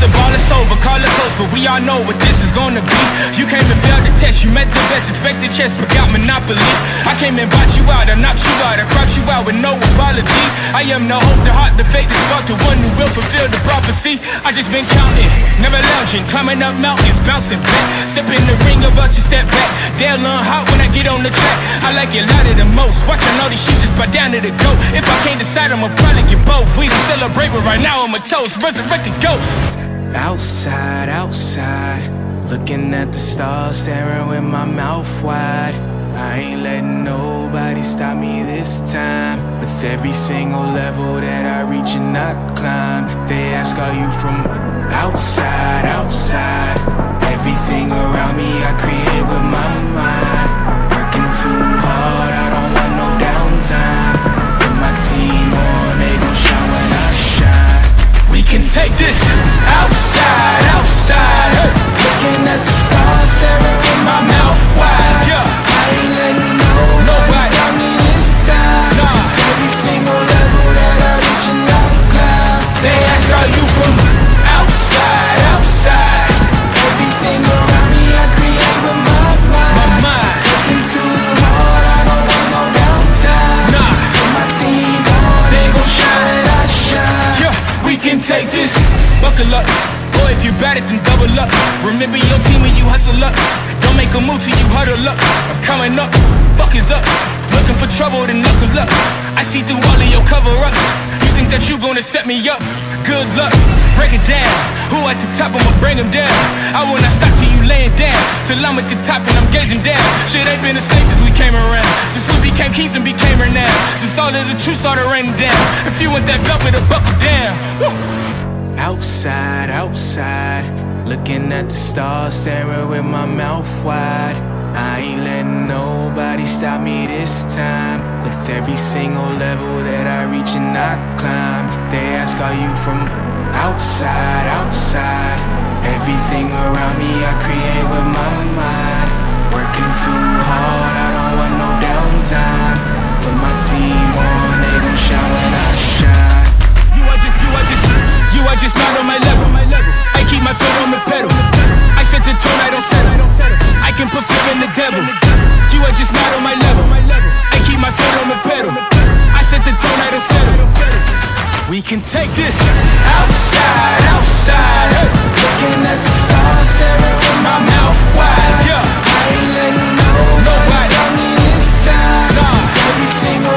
the ball is over, call it close, but we all know what this is gonna be. You came and failed the test, you met the best, expected chess, but got monopoly. I came and bought you out, I knocked you out, I cropped you out with no apologies. I am the hope, the heart, the faith, the spark, the one who will fulfill the prophecy. I just been counting, never lounging, climbing up mountains, bouncing back. Step in the ring, about you step back. They'll learn hot when I get on the track. I like it louder than most. Watching all these shit just bow down to the goat. If I can't decide, I'ma probably get both. We can celebrate, but right now I'm a toast. Resurrected ghost. Outside, outside, looking at the stars, staring with my mouth wide. I ain't letting nobody stop me this time. With every single level that I reach and I climb, they ask, are you from outside, outside? Everything around me I create with my mind. Working too hard, I don't want no downtime. Put my team on, they gon' shine when I shine. We can take this outside, outside. Looking at the stars, staring with my mouth wide. I ain't letting nobody stop me this time. Every single level that I reach and I climb, they ask, are you from outside, outside? Everything around me I create with my mind. Working too hard, I don't want no downtime. Put my team on, they gon' shine, I shine. We can take this, buckle up. Boy, if you bad it, then double up. Remember your team when you hustle up. Don't make a move till you huddle up. I'm coming up, fuck is up. Looking for trouble, then knuckle up. I see through all of your cover-ups. You think that you gonna set me up? Good luck, break it down. Who at the top, I'ma bring him down. I will not stop till you laying down, till I'm at the top and I'm gazing down. Shit ain't been the same since we came around, since we became kings and became renowned, since all of the truth started raining down. If you want that belt, better buckle down. Woo! Outside, outside, looking at the stars, staring with my mouth wide. I ain't letting nobody stop me this time. With every single level that I reach and I climb, they ask, are you from outside, outside? Everything around me I create with my mind. Working too hard, I don't want no downtime. Put my team on, they gon' shine when I shine. You are just not on my level. I keep my foot on the pedal. I set the tone, I don't settle. I can put fear in the devil. You are just not on my level. I keep my foot on the pedal. I set the tone, I don't settle. We can take this outside, outside. Looking at the stars, staring with my mouth wide. I ain't letting nobody stop me this time. Every single